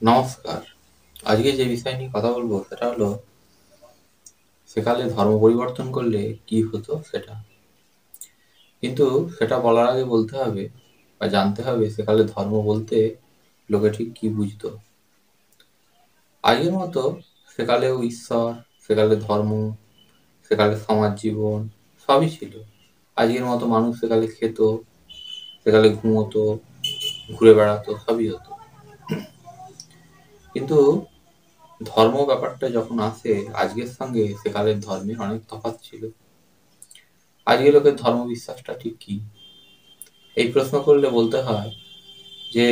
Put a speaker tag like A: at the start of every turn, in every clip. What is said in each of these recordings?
A: নমস্কার। আজকে যে বিষয় নিয়ে কথা বলবো সেটা হলো সেকালে ধর্ম পরিবর্তন করলে কি হতো সেটা। কিন্তু সেটা বলার আগে বলতে হবে বা জানতে হবে সেকালে ধর্ম বলতে লোকে ঠিক কি বুঝতো। আজকের মতো সেকালেও ঈশ্বর, সেকালে ধর্ম, সেকালে সমাজ জীবন সবই ছিল। আজকের মতো মানুষ সেকালে খেত, সেকালে ঘুমোতো, ঘুরে বেড়াতো, সবই হতো। কিন্তু ধর্ম ব্যাপারটা যখন আসে আজকের সঙ্গে সেকালের ধর্মের অনেক তফাৎ ছিল। আজকের লোকের ধর্ম বিশ্বাসটা ঠিক কি? এই প্রশ্ন করলে বলতে হয় যে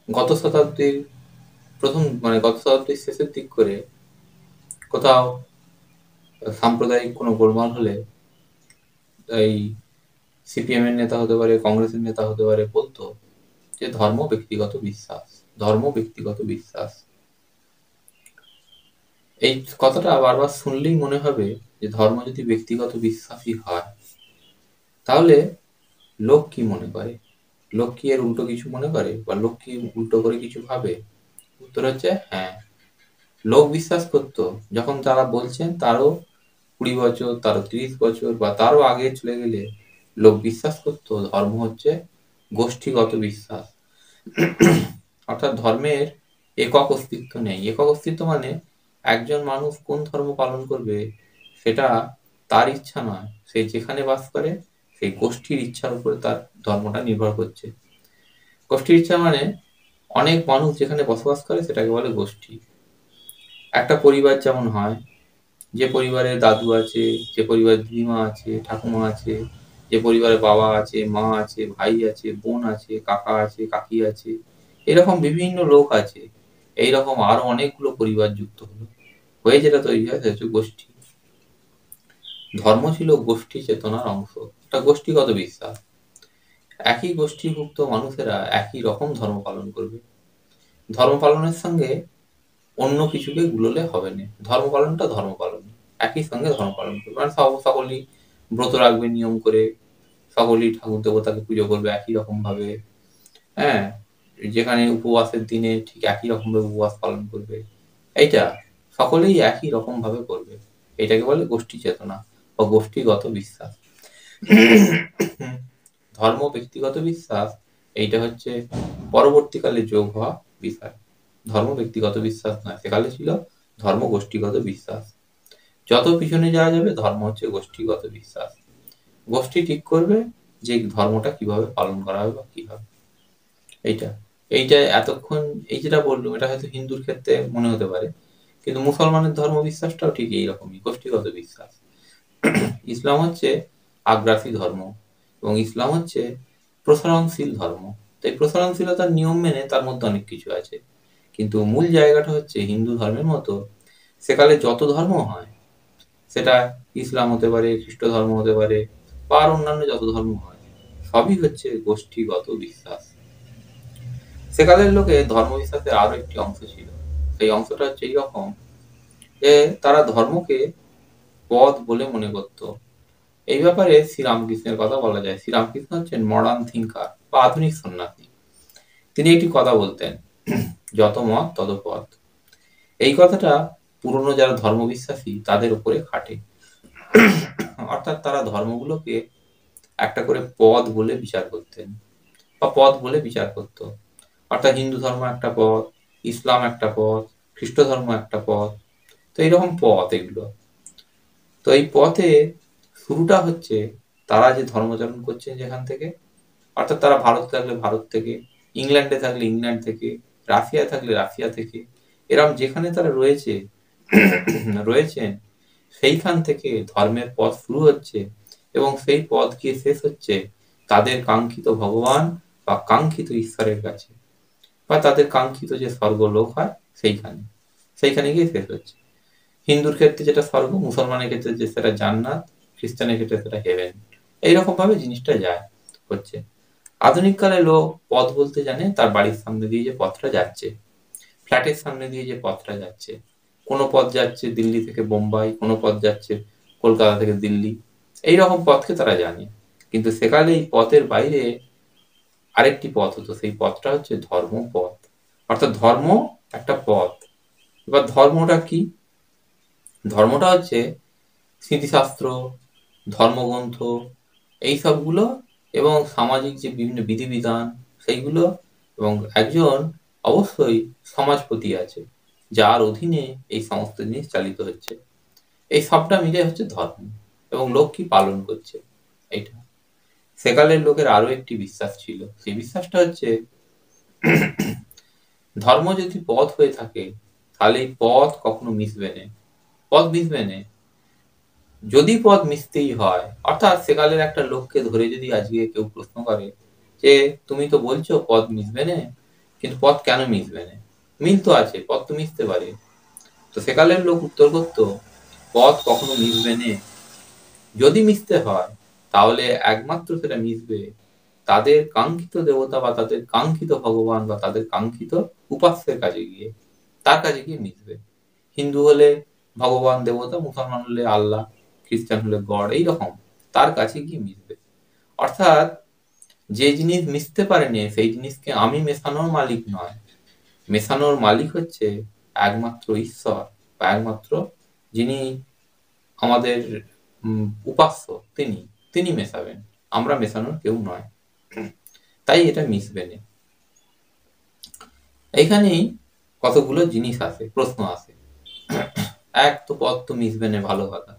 A: গত শতাব্দীর গত শতাব্দীর শেষের দিক করে কোথাও সাম্প্রদায়িক কোনো গোলমাল হলে এই সিপিএম এর নেতা হতে পারে, কংগ্রেসের নেতা হতে পারে, বলতো যে ধর্ম ব্যক্তিগত বিশ্বাস, ধর্ম ব্যক্তিগত বিশ্বাস। এই কথাটা বারবার শুনলেই মনে হবে যে ধর্ম যদি ব্যক্তিগত বিশ্বাসই হয় তাহলে লোক কি মনে করে? লোক কি এর উল্টো কিছু মনে করে বা লোক কি উল্টো করে কিছু ভাবে? উত্তর হচ্ছে হ্যাঁ। লোক বিশ্বাস করতো যখন তারা বলছেন তারও 20 বছর, তারও 30 বছর বা তারও আগে চলে গেলে লোক বিশ্বাস করতো ধর্ম হচ্ছে গোষ্ঠীগত বিশ্বাস। অর্থাৎ ধর্মের একক অস্তিত্ব নেই। একক অস্তিত্ব মানে একজন মানুষ কোন ধর্ম পালন করবে সেটা তার ইচ্ছা নয়, সে যেখানে বাস করে সেই গোষ্ঠীর ইচ্ছার উপরে তার ধর্মটা নির্ভর করছে। গোষ্ঠীর ইচ্ছা মানে অনেক মানুষ যেখানে বসবাস করে সেটাকে বলে গোষ্ঠী। একটা পরিবার যেমন হয়, যে পরিবারে দাদু আছে, যে পরিবারে দিদিমা আছে, ঠাকুমা আছে, যে পরিবারে বাবা আছে, মা আছে, ভাই আছে, বোন আছে, কাকা আছে, কাকি আছে, এরকম বিভিন্ন লোক আছে। এইরকম আরো অনেকগুলো পরিবার যুক্ত হলো, হয়ে যেটা তৈরি হয় সেটা হচ্ছে গোষ্ঠী। ধর্ম ছিল গোষ্ঠী চেতনার অংশ, এটা গোষ্ঠীগত বিশ্বাস। একই গোষ্ঠীভুক্ত মানুষেরা একই রকম ধর্ম পালন করবে। ধর্ম পালনের সঙ্গে অন্য কিছুকে গুলোলে হবে না। ধর্ম পালনটা ধর্ম পালন, একই সঙ্গে ধর্ম পালন করবে। মানে সকলেই ব্রত রাখবে নিয়ম করে, সকলেই ঠাকুর দেবতাকে পুজো করবে একই রকম ভাবে। হ্যাঁ, যেখানে উপবাসের দিনে ঠিক একই রকম ভাবে উপবাস পালন করবে। এইটা সকলেই একই রকম ভাবে করবে। এটাকে বলে গোষ্ঠী চেতনা বা গোষ্ঠীগত বিশ্বাস। ধর্ম ব্যক্তিগত বিশ্বাস এইটা হচ্ছে পরবর্তীকালে যোগ হওয়া বিষয়। ধর্ম ব্যক্তিগত বিশ্বাস নয়, সেকালে ছিল ধর্ম গোষ্ঠীগত বিশ্বাস। যত পিছনে যাওয়া যাবে ধর্ম হচ্ছে গোষ্ঠীগত বিশ্বাস। গোষ্ঠী ঠিক করবে যে ধর্মটা কিভাবে পালন করা হবে বা কি হবে। এইটা এইটা এতক্ষণ এই যেটা বললাম এটা হয়তো হিন্দুর ক্ষেত্রে মনে হতে পারে, কিন্তু মুসলমানের ধর্ম বিশ্বাসটাও ঠিক এইরকমই গোষ্ঠীগত বিশ্বাস। ইসলাম হচ্ছে আগ্রাসী ধর্ম এবং ইসলাম হচ্ছে প্রসারণশীল ধর্ম। তাই প্রসারণশীলতার নিয়ম মেনে তার মধ্যে অনেক কিছু আছে, কিন্তু মূল জায়গাটা হচ্ছে হিন্দু ধর্মের মতো সেকালে যত ধর্ম হয়, সেটা ইসলাম হতে পারে, খ্রিস্ট ধর্ম হতে পারে বা আর অন্যান্য যত ধর্ম হয়, সবই হচ্ছে গোষ্ঠীগত বিশ্বাস। সেকালের লোকে ধর্ম বিশ্বাসের আরো একটি অংশ ছিল। সেই অংশটা হচ্ছে এইরকম যে তারা ধর্মকে পদ বলে মনে করত। এই ব্যাপারে শ্রীরামকৃষ্ণের কথা বলা যায়। শ্রীরামকৃষ্ণ হচ্ছেন মডার্ন থিঙ্কার বা আধুনিক সন্ন্যাসী। তিনি একটি কথা বলতেন, যত মত তত পথ। এই কথাটা পুরনো যারা ধর্মবিশ্বাসী তাদের উপরে খাটে। অর্থাৎ তারা ধর্মগুলোকে একটা করে পদ বলে বিচার করতেন বা পদ বলে বিচার করত। অর্থাৎ হিন্দু ধর্ম একটা পথ, ইসলাম একটা পথ, খ্রিস্ট ধর্ম একটা পথ। তো এইরকম পথ এগুলো। তো এই পথে শুরুটা হচ্ছে তারা যে ধর্মচারণ করছেন যেখান থেকে, অর্থাৎ তারা ভারতে থাকলে ভারত থেকে, ইংল্যান্ডে থাকলে ইংল্যান্ড থেকে, রাশিয়ায় থাকলে রাশিয়া থেকে, এরম যেখানে তারা রয়েছেন সেইখান থেকে ধর্মের পথ শুরু হচ্ছে এবং সেই পথ গিয়ে শেষ হচ্ছে তাদের কাঙ্ক্ষিত ভগবান বা কাঙ্ক্ষিত ঈশ্বরের কাছে, বা তাদের কাঙ্ক্ষিত যে স্বর্গলোক হয় সেইখানে, সেইখানে গিয়ে শেষ হচ্ছে। হিন্দুর ক্ষেত্রে যেটা স্বর্গ, মুসলমানের ক্ষেত্রে যে সেটা জান্নাত, খ্রিস্টানের ক্ষেত্রে সেটা হেভেন। এইরকম ভাবে জিনিসটা যায় হচ্ছে। আধুনিক কালে লোক পথ বলতে জানে তার বাড়ির সামনে দিয়ে যে পথটা যাচ্ছে, ফ্ল্যাটের সামনে দিয়ে যে পথটা যাচ্ছে। কোনো পথ যাচ্ছে দিল্লি থেকে বোম্বাই, কোনো পথ যাচ্ছে কলকাতা থেকে দিল্লি, এইরকম পথকে তারা জানে। কিন্তু সেকালে এই পথের বাইরে আরেকটি পথ হতো, সেই পথটা হচ্ছে ধর্মপথ। অর্থাৎ ধর্ম একটা পথ। এবার ধর্মটা কি? ধর্মটা হচ্ছে স্মৃতিশাস্ত্র, ধর্মগ্রন্থ, এই সবগুলো এবং সামাজিক যে বিভিন্ন বিধিবিধান সেইগুলো, এবং একজন অবশ্যই সমাজপতি আছে যার অধীনে এই সমস্ত জিনিস চালিত হচ্ছে। এই সবটা মিলে হচ্ছে ধর্ম, এবং লোক কি পালন করছে এইটা। সেকালের লোকের আরো একটি বিশ্বাস ছিল, সেই বিশ্বাসটা হচ্ছে ধর্ম যদি পথ হয়ে থাকে তাহলে এই পথ কখনো মিশবে না। পথ মিশবে না, যদি পথ মিশতেই হয়, অর্থাৎ সেকালের একটা লোককে ধরে যদি আজকে কেউ প্রশ্ন করে যে তুমি তো বলছো পথ মিশবে না, কিন্তু পথ কেন মিশবে না? মিল তো আছে, পথ তো মিশতে পারে। তো সেকালের লোক উত্তর করতো পথ কখনো মিশবে না। যদি মিশতে হয় তাহলে একমাত্র সেটা মিশবে তাদের কাঙ্ক্ষিত দেবতা বা তাদের কাঙ্ক্ষিত ভগবান বা তাদের কাঙ্ক্ষিত উপাস্যের কাছে গিয়ে, তার কাছে গিয়ে মিশবে। হিন্দু হলে ভগবান দেবতা, মুসলমান হলে আল্লাহ, খ্রিস্টান হলে গড, এইরকম তার কাছে গিয়ে মিশবে। অর্থাৎ যে জিনিস মিশতে পারেনি সেই জিনিসকে আমি মেশানোর মালিক নয়, মেশানোর মালিক হচ্ছে একমাত্র ঈশ্বর বা একমাত্র যিনি আমাদের উপাস্য, তিনি তিনি মেশাবেন, আমরা মেশানোর কেউ নয়। তাই এটা মিশবে না। এইখানেই কতগুলো জিনিস আসে, প্রশ্ন আসে। এক তো পথ তো মিশবে না, ভালো কথা।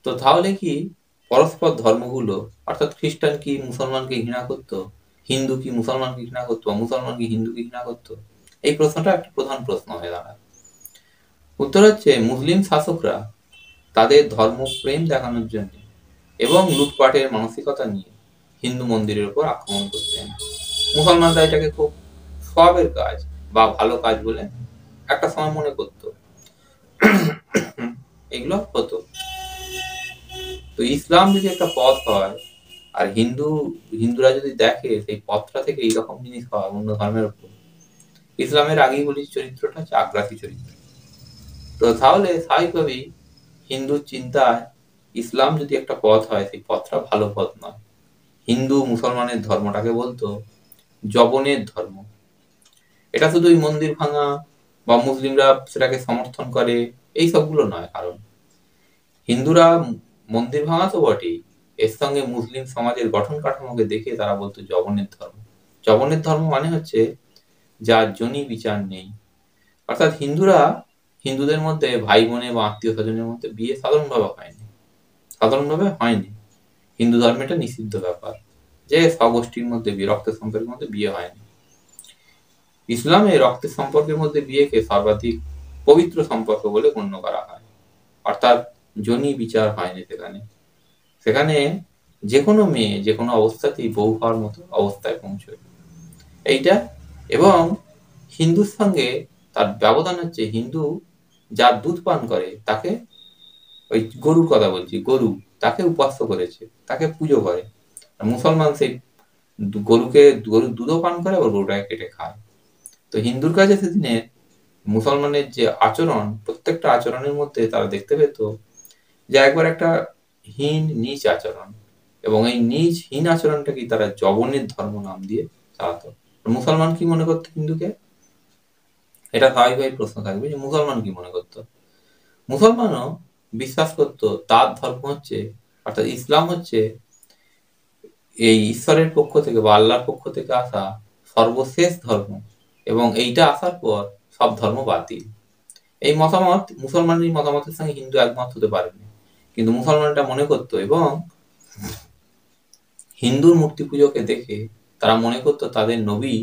A: তো তাহলে কি পরস্পর ধর্মগুলো, অর্থাৎ খ্রিস্টান কি মুসলমানকে ঘৃণা করতো, হিন্দু কি মুসলমানকে ঘৃণা করতো, মুসলমান কি হিন্দুকে ঘৃণা করতো? এই প্রশ্নটা একটা প্রধান প্রশ্ন হয়ে দাঁড়ায়। উত্তর হচ্ছে মুসলিম শাসকরা তাদের ধর্মপ্রেম দেখানোর জন্য এবং লুটপাটের মানসিকতা নিয়ে হিন্দু মন্দিরের উপর আক্রমণ করতেন। মুসলমানরা এটাকে খুব সবের কাজ বা ভালো কাজ বলে একটা সময় মনে করতো। এগুলো হতো। তো ইসলাম যদি একটা পথ হয় আর হিন্দুরা যদি দেখে সেই পথটা থেকে এইরকম জিনিস হয় অন্য ধর্মের উপর, ইসলামের আগেই বলি চরিত্রটা হচ্ছে আগ্রাসী চরিত্র। তো তাহলে স্বাভাবিকভাবেই হিন্দুর চিন্তায় ইসলাম যদি একটা পথ হয় সেই পথটা ভালো পথ নয়। হিন্দু মুসলমানের ধর্মটাকে বলতো জবনের ধর্ম। এটা শুধু ওই মন্দির ভাঙা বা মুসলিমরা সেটাকে সমর্থন করে এই সবগুলো নয়। কারণ হিন্দুরা মন্দির ভাঙা তো বটেই, এর সঙ্গে মুসলিম সমাজের গঠন কাঠামোকে দেখে তারা বলতো জবনের ধর্ম। জবনের ধর্ম মানে হচ্ছে যার জনি বিচার নেই। অর্থাৎ হিন্দুদের মধ্যে ভাই বোনে বা আত্মীয় স্বজনের মধ্যে বিয়ে সাধারণভাবে হয়নি। হিন্দু ধর্মে এটা নিষিদ্ধ ব্যাপার যে স্বগোষ্ঠীর মধ্যে বিয়ে, রক্তের সম্পর্কের মধ্যে বিয়ে হয়নি। ইসলামে রক্তের সম্পর্কের মধ্যে বিয়েকে সর্বাধিক পবিত্র সম্পর্ক বলে গণ্য করা হয়। অর্থাৎ জনি বিচার হয়নি সেখানে। সেখানে যে কোনো মেয়ে যে কোনো অবস্থাতেই বউ হওয়ার মতো অবস্থায় পৌঁছয় এইটা। এবং হিন্দুর সঙ্গে তার ব্যবধান হচ্ছে হিন্দু যার দুধ পান করে তাকে, ওই গরুর কথা বলছি, গরু তাকে উপাস্য করেছে, তাকে পুজো করে। আর মুসলমান সেই গরুর দুধও পান করে আবার গরুটাকে কেটে খায়। তো হিন্দুর কাছে সেদিনে মুসলমানের যে আচরণ, প্রত্যেকটা আচরণের মধ্যে তারা দেখতে পেত যে একবার একটা নীচ আচরণ, এবং এই হীন আচরণটাকে তারা জবনের ধর্ম নাম দিয়ে চালাতো। মুসলমান কি মনে করতো হিন্দুকে? এটা স্বাভাবিকভাবে প্রশ্ন থাকবে যে মুসলমান কি মনে করতো? মুসলমানও বিশ্বাস করতো তার ধর্ম হচ্ছে, অর্থাৎ ইসলাম হচ্ছে এই ঈশ্বরের পক্ষ থেকে বা আল্লাহর পক্ষ থেকে আসা সর্বশেষ ধর্ম, এবং এইটা আসার পর সব ধর্ম বাতিল। এই মতামত, মুসলমানের এই মতামতের সঙ্গে হিন্দু একমত হতে পারেনি, কিন্তু মুসলমানরা মনে করতো, এবং হিন্দুর মূর্তি পুজোকে দেখে তারা মনে করতো তাদের নবী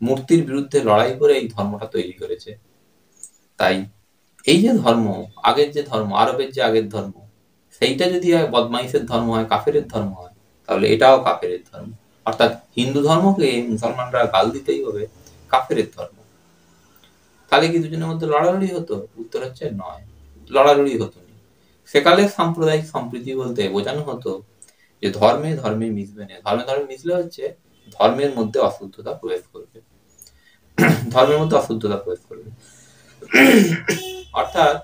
A: মূর্তির বিরুদ্ধে লড়াই করে এই ধর্মটা তৈরি করেছে। তাই এই যে ধর্ম, আগের যে ধর্ম, আরবের যে আগের ধর্ম, সেইটা যদি বদমাইশের ধর্ম হয়, কাফেরের ধর্ম হয়, তাহলে এটাও কাফেরের ধর্ম। অর্থাৎ হিন্দু ধর্মকে মুসলমানরা গাল দিতেই হবে কাফেরের ধর্ম। তাহলে কি দুজনের মধ্যে লড়ালড়ি হতো? উত্তর হচ্ছে নয়, লড়ালড়ি হতো না। সেকালের সাম্প্রদায়িক সম্প্রীতি বলতে বোঝানো হতো যে ধর্মে ধর্মে মিশবে না। ধর্মে মিশলে হচ্ছে ধর্মের মধ্যে অশুদ্ধতা প্রবেশ করবে, ধর্মের মধ্যে অশুদ্ধতা প্রবেশ করবে। অর্থাৎ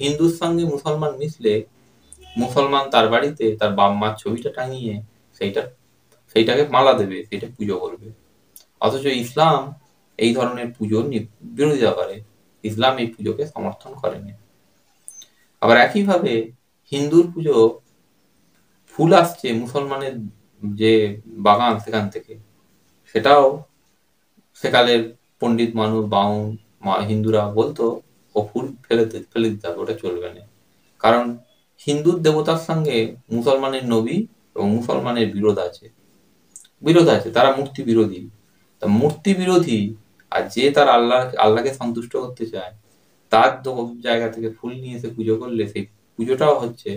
A: হিন্দুর সঙ্গে মুসলমান মিশলে মুসলমান তার বাড়িতে তার বাপ মার ছবিটা টাঙিয়ে সেইটাকে মালা দেবে, সেইটা পুজো করবে। অথচ ইসলাম এই ধরনের পুজোর বিরোধিতা করে। ইসলাম এই পুজোকে সমর্থন করেনি। আবার একইভাবে হিন্দুর পুজো, ফুল আসছে মুসলমানের যে বাগান সেখান থেকে, সেটাও সেকালের পণ্ডিত মানুষ বাউন হিন্দুরা বলতো ও ফুল ফেলে দিতে হবে, ওটা চলবে না। কারণ হিন্দুর দেবতার সঙ্গে মুসলমানের নবী এবং মুসলমানের বিরোধ আছে, তারা মূর্তি বিরোধী। তা মূর্তি বিরোধী আর যে তার আল্লাহকে সন্তুষ্ট করতে চায়, তার জায়গা থেকে ফুল নিয়ে এসে পুজো করলে সেই পুজোটাও হচ্ছে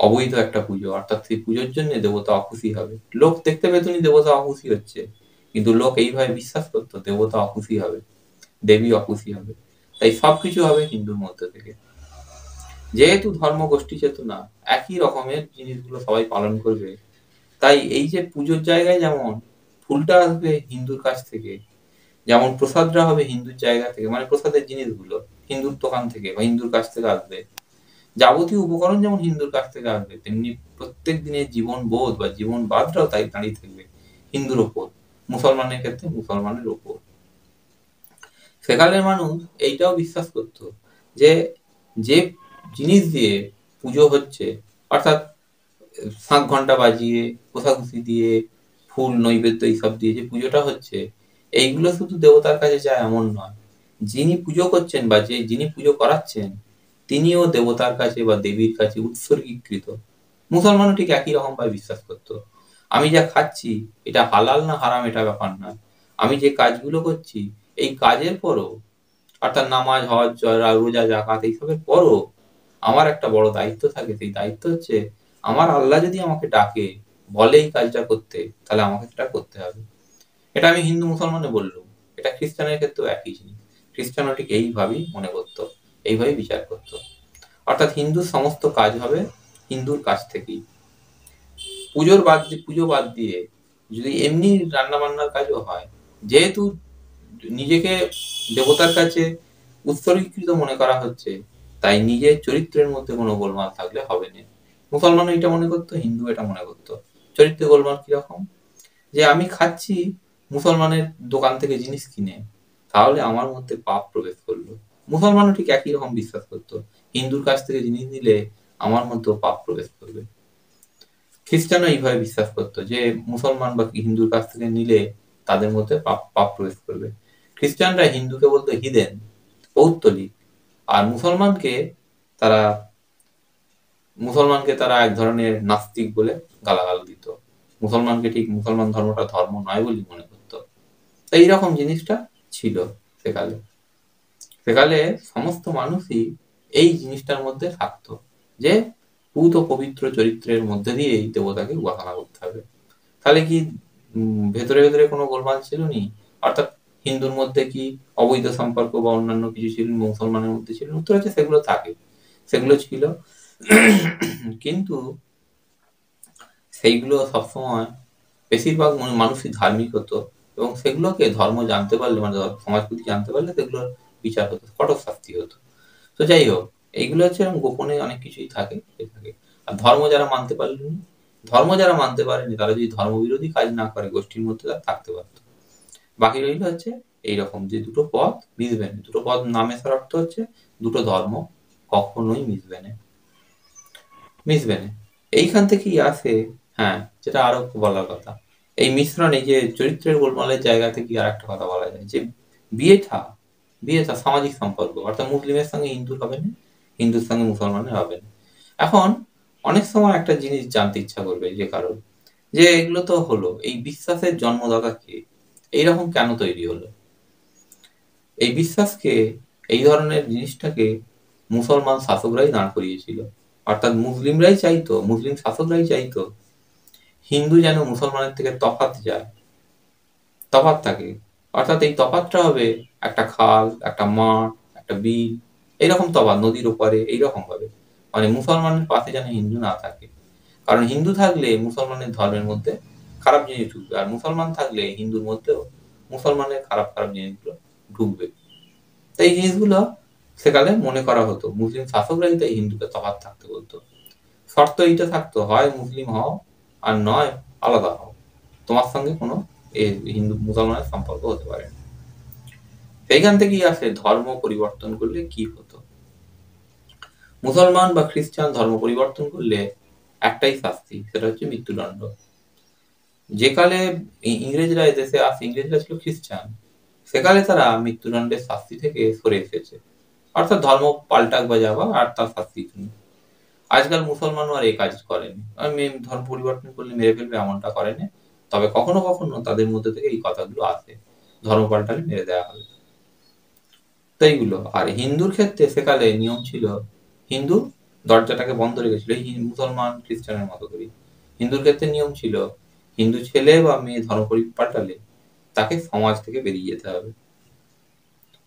A: অবৈধ একটা পুজো। অর্থাৎ সেই পুজোর জন্য দেবতা অখুশি হবে। লোক দেখতে পেতনি দেবতা অখুশি হচ্ছে, কিন্তু লোক এইভাবে বিশ্বাস করতো দেবতা অখুশি হবে, দেবী অখুশি হবে। তাই সবকিছু হবে হিন্দুর মধ্যে থেকে। যেহেতু ধর্ম গোষ্ঠী চেতনা, একই রকমের জিনিসগুলো সবাই পালন করবে, তাই এই যে পুজোর জায়গায় যেমন ফুলটা আসবে হিন্দুর কাছ থেকে, যেমন প্রসাদটা হবে হিন্দুর জায়গা থেকে, মানে প্রসাদের জিনিসগুলো হিন্দুর দোকান থেকে বা হিন্দুর কাছ থেকে আসবে, যাবতীয় উপকরণ যেমন হিন্দুর কাছ থেকে আসবে, তেমনি প্রত্যেক দিনের জীবন বোধ বা জীবন বাদটাও তাই দাঁড়িয়ে থাকবে হিন্দুর ওপর, মুসলমানের ক্ষেত্রে মুসলমানের ওপর। সেকালের মানুষ এইটাও বিশ্বাস করত যে যে জিনিস দিয়ে পুজো হচ্ছে, অর্থাৎ শাঁখ ঘন্টা বাজিয়ে কোষাকুষি দিয়ে ফুল নৈবেদ্য এইসব দিয়ে যে পুজোটা হচ্ছে, এইগুলো শুধু দেবতার কাছে যায় এমন নয়, যিনি পুজো করছেন বা যিনি পুজো করাচ্ছেন তিনিও দেবতার কাছে বা দেবীর কাছে উৎসর্গীকৃত। মুসলমানও ঠিক একই রকম ভাবে বিশ্বাস করতো। আমি যা খাচ্ছি এটা হালাল না হারাম এটা ব্যাপার নয়, আমি যে কাজগুলো করছি এই কাজের পরও, অর্থাৎ নামাজ হজ রোজা জাকাত এইসবের পরও আমার একটা বড় দায়িত্ব থাকে। সেই দায়িত্ব হচ্ছে আমার আল্লাহ যদি আমাকে ডাকে বলে এই কাজটা করতে, তাহলে আমাকে সেটা করতে হবে। এটা আমি হিন্দু মুসলমানে বললাম, এটা খ্রিস্টানের ক্ষেত্রেও একই জিনিস। খ্রিস্টানও ঠিক এইভাবেই মনে করতো, এইভাবেই বিচার করতো। অর্থাৎ হিন্দুর সমস্ত কাজ হবে হিন্দুর কাছ থেকেই। পুজো বাদ দিয়ে যদি এমনি রান্না বান্নার কাজও হয়, যেহেতু নিজেকে দেবতার কাছে উৎসর্গীকৃত মনে করা হচ্ছে, তাই নিজের চরিত্রের মধ্যে কোনো গোলমাল থাকলে হবে না। মুসলমানও এটা মনে করতো, হিন্দু এটা মনে করতো। চরিত্রে গোলমাল কিরকম, যে আমি খাচ্ছি মুসলমানের দোকান থেকে জিনিস কিনে, তাহলে আমার মধ্যে পাপ প্রবেশ করলো। মুসলমানও ঠিক একই রকম বিশ্বাস করতো, হিন্দুর কাছ থেকে জিনিস নিলে আমার মধ্যেও পাপ প্রবেশ করবে। খ্রিস্টানও এইভাবে বিশ্বাস করতো যে মুসলমান বা হিন্দুর কাছ থেকে নিলে তাদের মধ্যে পাপ প্রবেশ করবে। খ্রিস্টানরা হিন্দুকে বলতো হিদেন, পৌত্তলিক, আর মুসলমানকে তারা এক ধরনের নাস্তিক বলে গালাগাল দিত। মুসলমান ধর্মটা ধর্ম নয় বলে মনে করতো। তাই এইরকম জিনিসটা ছিল সেকালে। সেকালে সমস্ত মানুষই এই জিনিসটার মধ্যে থাকতো যে পুত ও পবিত্র চরিত্রের মধ্যে দিয়েই দেবতাকে উপাসনা করতে হবে। তাহলে কি ভেতরে ভেতরে কোনো গোলমাল ছিল নি? অর্থাৎ হিন্দুর মধ্যে কি অবৈধ সম্পর্ক বা অন্যান্য কিছু ছিল, মুসলমানের মধ্যে ছিল? উত্তর হচ্ছে সেগুলো থাকে, সেগুলো ছিল। কিন্তু সেইগুলো সবসময় বেশিরভাগ মানুষই ধার্মিক হতো এবং সেগুলোকে ধর্ম জানতে পারলে, মানে সমাজবিধি জানতে পারলে সেগুলোর বিচার হতো, কঠোর শাস্তি হতো। তো যাই হোক, এইগুলো হচ্ছে গোপনে অনেক কিছুই থাকে। আর ধর্ম যারা মানতে পারেনি তারা যদি ধর্মবিরোধী কাজ না করে গোষ্ঠীর মধ্যে তারা থাকতে পারত। বাকি রইল হচ্ছে এইরকম যে দুটো পথ মিশবে না। দুটো পথ নামের অর্থ হচ্ছে দুটো ধর্ম কখনোই মিশবে না। এইখান থেকেই আসে, হ্যাঁ, যেটা আরো বলার কথা, এই মিশ্রণে যে চরিত্রের গোলমালের জায়গা থেকে আর একটা কথা বলা যায় যে বিয়েটা সামাজিক সম্পর্ক, অর্থাৎ মুসলিমের সঙ্গে হিন্দুর হবে না, হিন্দুর সঙ্গে মুসলমানের হবে না। এখন অনেক সময় একটা জিনিস জানতে ইচ্ছা করবে যে কারণ, যে এগুলো তো হলো, এই বিশ্বাসের জন্মদাতা কে? এইরকম কেন তৈরি হলো? এই বিশ্বাসকে, এই ধরনের জিনিসটাকে মুসলমান শাসকরাই দাঁড় করিয়েছিল। অর্থাৎ মুসলিম শাসকরাই চাইতো হিন্দু যেন মুসলমানের থেকে তফাৎ থাকে। অর্থাৎ এই তফাৎটা হবে একটা খাল, একটা মাঠ, একটা বিল, এইরকম তফাৎ, নদীর ওপারে এইরকম ভাবে। মানে মুসলমানের পাশে যেন হিন্দু না থাকে। কারণ হিন্দু থাকলে মুসলমানের ধর্মের মধ্যে খারাপ জিনিস ঢুকবে, আর মুসলমান থাকলে হিন্দুর মধ্যেও মুসলমানের খারাপ জিনিসগুলো ঢুকবে। তাই এই জিনিসগুলো সেকালে মনে করা হতো, মুসলিম শাসকরাই তাই হিন্দুকে তফাৎ থাকতে বলতো। শর্ত এইটা থাকতো, হয় মুসলিম হও আর নয় আলাদা হও, তোমার সঙ্গে কোনো হিন্দু মুসলমানের সম্পর্ক হতে পারে না। সেইখান থেকেই আসে ধর্ম পরিবর্তন করলে কি হতো। মুসলমান বা খ্রিস্টান ধর্ম পরিবর্তন করলে একটাই শাস্তি, সেটা হচ্ছে মৃত্যুদণ্ড। যেকালে ইংরেজরা এদেশে আসে, ইংরেজরা ছিল খ্রিস্টান, সেকালে তারা মৃত্যুদণ্ডের শাস্তি থেকে সরে এসেছে, অর্থাৎ ধর্ম পাল্টাক বা যাওয়া আর তার শাস্তি নেই। আজকাল মুসলমানও আর এই কাজ করেনি, ধর্ম পরিবর্তন করলে মেরে ফেলবে এমনটা করেনি। তবে কখনো কখনো তাদের মধ্যে থেকে এই কথাগুলো আসে, ধর্ম পাল্টালে মেরে দেওয়া হবে। তো এইগুলো। আর হিন্দুর ক্ষেত্রে সেকালে নিয়ম ছিল, হিন্দু দরজাটাকে বন্ধ রেখেছিল, এই মুসলমান খ্রিস্টানের মতো করি। হিন্দুর ক্ষেত্রে নিয়ম ছিল, হিন্দু ছেলে বা মেয়ে ধর্ম পাল্টালে তাকে সমাজ থেকে বেরিয়ে যেতে হবে।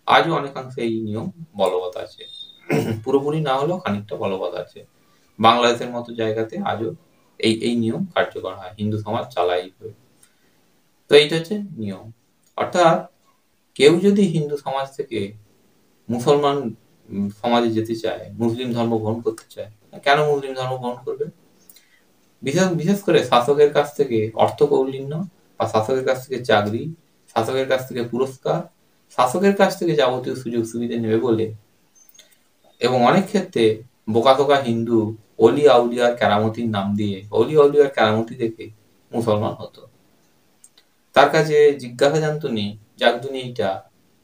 A: আজও অনেকাংশে এই নিয়ম বলবৎ আছে, পুরোপুরি না হলেও খানিকটা বলবৎ আছে। বাংলাদেশের মতো জায়গাতে আজও এই নিয়ম কার্যকর হয়, হিন্দু সমাজ চালাই হবে। তো এইটা হচ্ছে নিয়ম। অর্থাৎ কেউ যদি হিন্দু সমাজ থেকে মুসলমান সমাজে যেতে চায়, মুসলিম ধর্ম গ্রহণ করতে চায়, কেন মুসলিম ধর্ম গ্রহণ করবে? বিশেষ করে শাসকের কাছ থেকে অর্থ কৌলিন্য, বা শাসকের কাছ থেকে চাকরি, শাসকের কাছ থেকে পুরস্কার, শাসকের কাছ থেকে যাবতীয় সুযোগ সুবিধা নেবে বলে, এবং অনেক ক্ষেত্রে বোকাতোকা হিন্দু অলি আউলিয়ার কেরামতির নাম দিয়ে, অলি আউলিয়ার কেরামতি দেখে মুসলমান হতো। তার কাছে জিজ্ঞাসা জানতো নি জাগদুনি এইটা,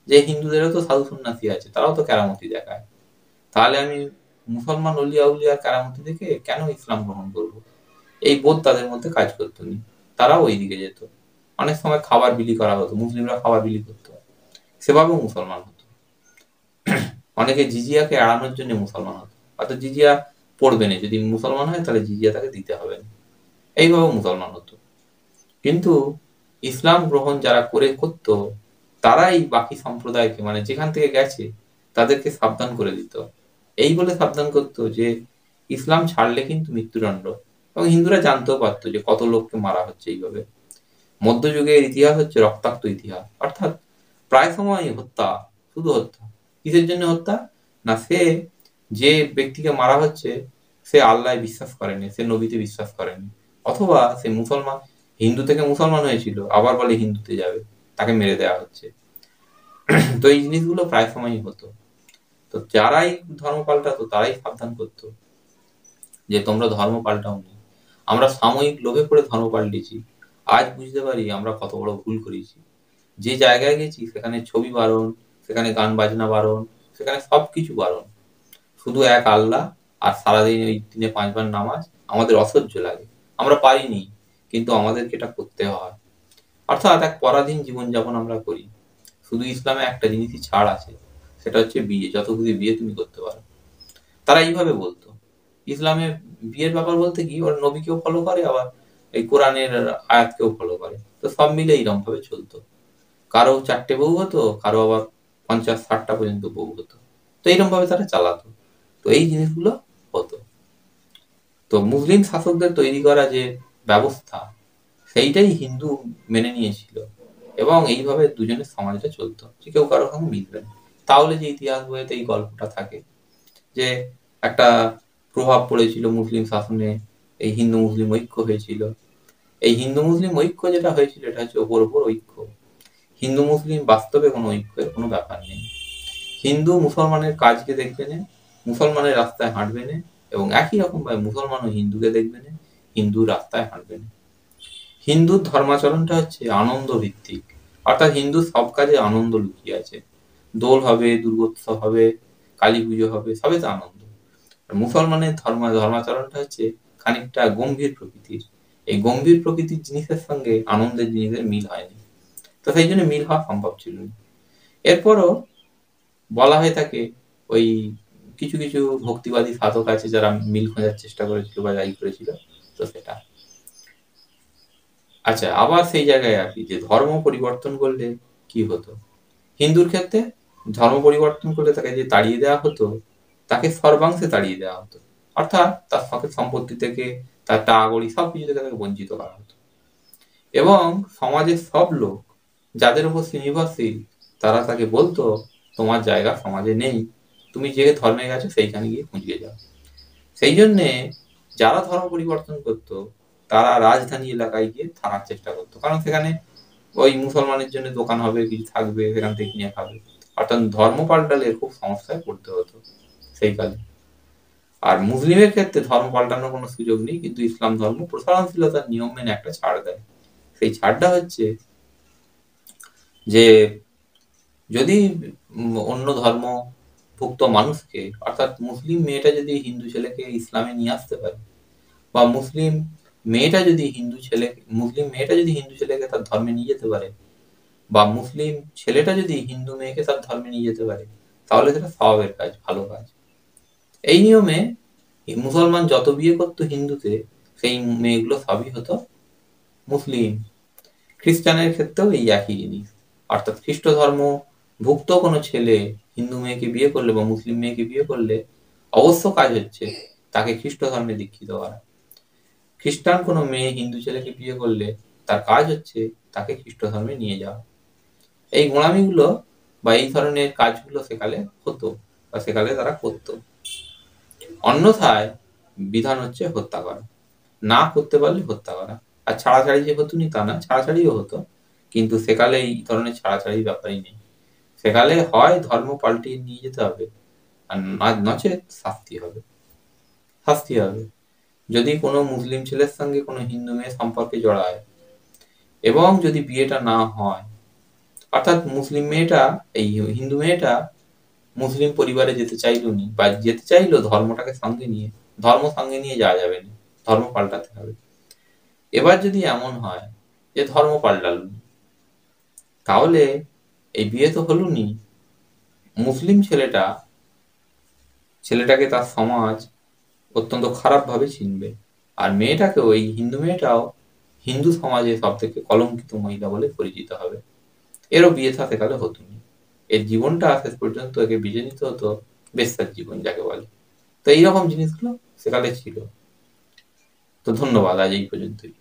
A: যে হিন্দুদেরও তো সাধু সন্ন্যাসী আছে, তারাও তো কেরামতি দেখায়, তাহলে আমি মুসলমান অলি আউলিয়ার কেরামতি দেখে কেন ইসলাম গ্রহণ করব? এই বোধ তাদের মধ্যে কাজ করতো নি, তারাও ওই দিকে যেত। অনেক সময় খাবার বিলি করা হতো, মুসলিমরা খাবার বিলি করতো, সেভাবেও মুসলমান হতো। অনেকে জিজিয়াকে এড়ানোর জন্য মুসলমান হতো, অর্থাৎ জিজিয়া পড়বে না, যদি মুসলমান হয় তাহলে জিজিয়া তাকে দিতে হবে না, এইভাবে মুসলমান হতো। কিন্তু ইসলাম গ্রহণ যারা করতো, তারাই বাকি সম্প্রদায়কে, মানে যেখান থেকে গেছে তাদেরকে সাবধান করে দিত, এই বলে সাবধান করতো যে ইসলাম ছাড়লে কিন্তু মৃত্যুদণ্ড। এবং হিন্দুরা জানতেও পারতো যে কত লোককে মারা হচ্ছে এইভাবে। মধ্যযুগের ইতিহাস হচ্ছে রক্তাক্ত ইতিহাস, অর্থাৎ প্রায় সময় হত্যা, শুধু হত্যা। কিসের জন্য হত্যা? না, সে যে ব্যক্তিকে মারা হচ্ছে সে আল্লাহয় বিশ্বাস করেনি, সে নবীতে বিশ্বাস করেনি, অথবা সে মুসলমান, হিন্দু থেকে মুসলমান হয়েছিল, আবার বলে হিন্দুতে যাবে, তাকে মেরে দেওয়া হচ্ছে। তো এই জিনিসগুলো প্রায় সময়ই হতো। তো যারাই ধর্ম পাল্টাতো তারাই সাবধান করতো যে তোমরা ধর্ম পাল্টাওনি, আমরা সাময়িক লোভে পড়ে ধর্ম পাল্টেছি, আজ বুঝতে পারি আমরা কত বড় ভুল করেছি। যে জায়গায় গেছি সেখানে ছবি বারণ, সেখানে গান বাজনা বারণ, সেখানে সবকিছু বারণ, শুধু এক আল্লাহ, আর সারাদিন ওই দিনে 5 বার নামাজ আমাদের অসহ্য লাগে, আমরা পারিনি, কিন্তু আমাদেরকে এটা করতে হয়। অর্থাৎ এক পরাধীন জীবনযাপন আমরা করি। শুধু ইসলামে একটা জিনিসই ছাড় আছে, সেটা হচ্ছে বিয়ে, যত খুশি বিয়ে তুমি করতে পারো। তারা এইভাবে বলতো। ইসলামে বিয়ের ব্যাপার বলতে কি, ওর নবীকেও ফলো করে, আবার এই কোরআনের আয়াতকেও ফলো করে, তো সব মিলে এইরকম ভাবে চলতো। কারো 4টে বউ হতো, কারো আবার 50-60টা পর্যন্ত বউ হতো। তো এইরকম ভাবে তারা চালাতো। তো এই জিনিসগুলো হতো। তো মুসলিম শাসকদের তৈরি করা যে ব্যবস্থা, সেইটাই হিন্দু মেনে নিয়েছিল, এবং এইভাবে দুজনের সমাজটা চলতো, যে কেউ কারো সঙ্গে মিলবে না। তাহলে যে ইতিহাস বইতে এই গল্পটা থাকে যে একটা প্রভাব পড়েছিল মুসলিম শাসনে, এই হিন্দু মুসলিম ঐক্য হয়েছিল। এই হিন্দু মুসলিম ঐক্য যেটা হয়েছিল এটা হচ্ছে ওপর ঐক্য। হিন্দু মুসলিম বাস্তবে কোনো ঐক্যের কোনো ব্যাপার নেই। হিন্দু মুসলমানের কাজকে দেখবে না, মুসলমানের রাস্তায় হাঁটবে না, এবং একই রকম ভাবে মুসলমান ও হিন্দুকে দেখবে না, হিন্দু রাস্তায় হাঁটবে না। হিন্দুর ধর্মাচরণটা হচ্ছে আনন্দ ভিত্তিক, অর্থাৎ হিন্দু সব কাজে আনন্দ লুকিয়ে আছে। দোল হবে, দুর্গোৎসব হবে, কালী পুজো হবে, সবেতে আনন্দ। আর মুসলমানের ধর্মাচরণটা হচ্ছে খানিকটা গম্ভীর প্রকৃতির। এই গম্ভীর প্রকৃতির জিনিসের সঙ্গে আনন্দের জিনিসের মিল হয়নি, তো সেই জন্য মিল হওয়া সম্ভব ছিল না। এরপরও বলা হয়ে থাকে, ওই কিছু কিছু ভক্তিবাদী সাধক আছে যারা মিল খোঁজার চেষ্টা করেছিল বা যাই করেছিল, তো সেটা। আচ্ছা, আবার সেই জায়গায় আসি যে ধর্ম পরিবর্তন করলে কি হতো। হিন্দুর ক্ষেত্রে ধর্ম পরিবর্তন করলে তাকে যে তাড়িয়ে দেওয়া হতো, তাকে সর্বাংশে তাড়িয়ে দেওয়া হতো, অর্থাৎ তার সম্পত্তি থেকে, তার টাকাকড়ি সবকিছু থেকে তাকে বঞ্চিত করা হতো। এবং সমাজের সব লোক যাদের উপর সে নির্ভরশীল, তারা তাকে বলতো তোমার জায়গা সমাজে নেই, তুমি যে ধর্মে গেছো সেইখানে গিয়ে খুঁজিয়ে যাও। সেই জন্যে যারা ধর্ম পরিবর্তন করতো তারা রাজধানী এলাকায় গিয়ে থাকার চেষ্টা করতো, কারণ সেখানে ওই মুসলমানের জন্য দোকান হবে, কিছু থাকবে, সেখান থেকে কিনে খাবে। অর্থাৎ ধর্ম পাল্টালে খুব সমস্যায় পড়তে হতো সেই কালে। আর মুসলিমের ক্ষেত্রে ধর্ম পাল্টানোর কোনো সুযোগ নেই, কিন্তু ইসলাম ধর্ম প্রসারণশীলতার নিয়ম মেনে একটা ছাড় দেয়। সেই ছাড়টা হচ্ছে যে যদি অন্য ধর্মভুক্ত মানুষকে, অর্থাৎ মুসলিম মেয়েটা যদি হিন্দু ছেলেকে ইসলামে নিয়ে আসতে পারে, বা মুসলিম মেয়েটা যদি হিন্দু ছেলেকে তার ধর্মে নিয়ে যেতে পারে, বা মুসলিম ছেলেটা যদি হিন্দু মেয়েকে তার ধর্মে নিয়ে যেতে পারে, তাহলে সেটা স্বভাবের কাজ, ভালো কাজ। এই নিয়মে মুসলমান যত বিয়ে করতো হিন্দুতে, সেই মেয়েগুলো সবই হতো মুসলিম। খ্রিস্টানের ক্ষেত্রেও এই একই জিনিস, অর্থাৎ খ্রিস্ট ধর্ম ভুক্ত কোনো ছেলে হিন্দু মেয়েকে বিয়ে করলে বা মুসলিম মেয়েকে বিয়ে করলে অবশ্য কাজ হচ্ছে তাকে খ্রিস্ট ধর্মে দীক্ষিত করা। খ্রিস্টান কোনো মেয়ে হিন্দু ছেলেকে বিয়ে করলে তার কাজ হচ্ছে তাকে খ্রিস্ট ধর্মে নিয়ে যাওয়া। এই গোঁড়ামিগুলো বা এই ধরনের কাজগুলো সেকালে হতো বা সেকালে তারা করতো। অন্যথায় বিধান হচ্ছে হত্যা করা, না করতে পারলে হত্যা করা। আর ছাড়াছাড়ি যে হতো নি তা না, ছাড়াছাড়িও হতো, কিন্তু সেকালে এই ধরনের ছাড়াছাড়ি ব্যাপারই নেই। সেকালে হয় ধর্ম পাল্টিয়ে নিয়ে যেতে হবে, আর নচেৎ শাস্তি হবে। যদি কোনো মুসলিম ছেলের সঙ্গে কোনো হিন্দু মেয়ে সম্পর্কে জড়ায় এবং যদি বিয়েটা না হয়, অর্থাৎ মুসলিম মেয়েটা, এই হিন্দু মেয়েটা মুসলিম পরিবারে যেতে চাইলো নি, বা যেতে চাইলো ধর্মটাকে সঙ্গে নিয়ে, ধর্ম সঙ্গে নিয়ে যাওয়া যাবে না, ধর্ম পাল্টাতে হবে। এবার যদি এমন হয় যে ধর্ম পাল্টালো, তাহলে এই বিয়ে তো হলো নি, মুসলিম ছেলেটাকে তার সমাজ অত্যন্ত খারাপভাবে চিনবে, আর মেয়েটাকেও, এই হিন্দু মেয়েটাও হিন্দু সমাজে সব থেকে কলঙ্কিত মহিলা বলে পরিচিত হবে। এরও বিয়ে থা সেকালে হতো না। এর জীবনটা শেষ পর্যন্ত একে বেছে নিতে হতো বেশ্যার জীবন যাকে বলে। তো এইরকম জিনিসগুলো সেকালে ছিল। তো ধন্যবাদ, আজ এই পর্যন্তই।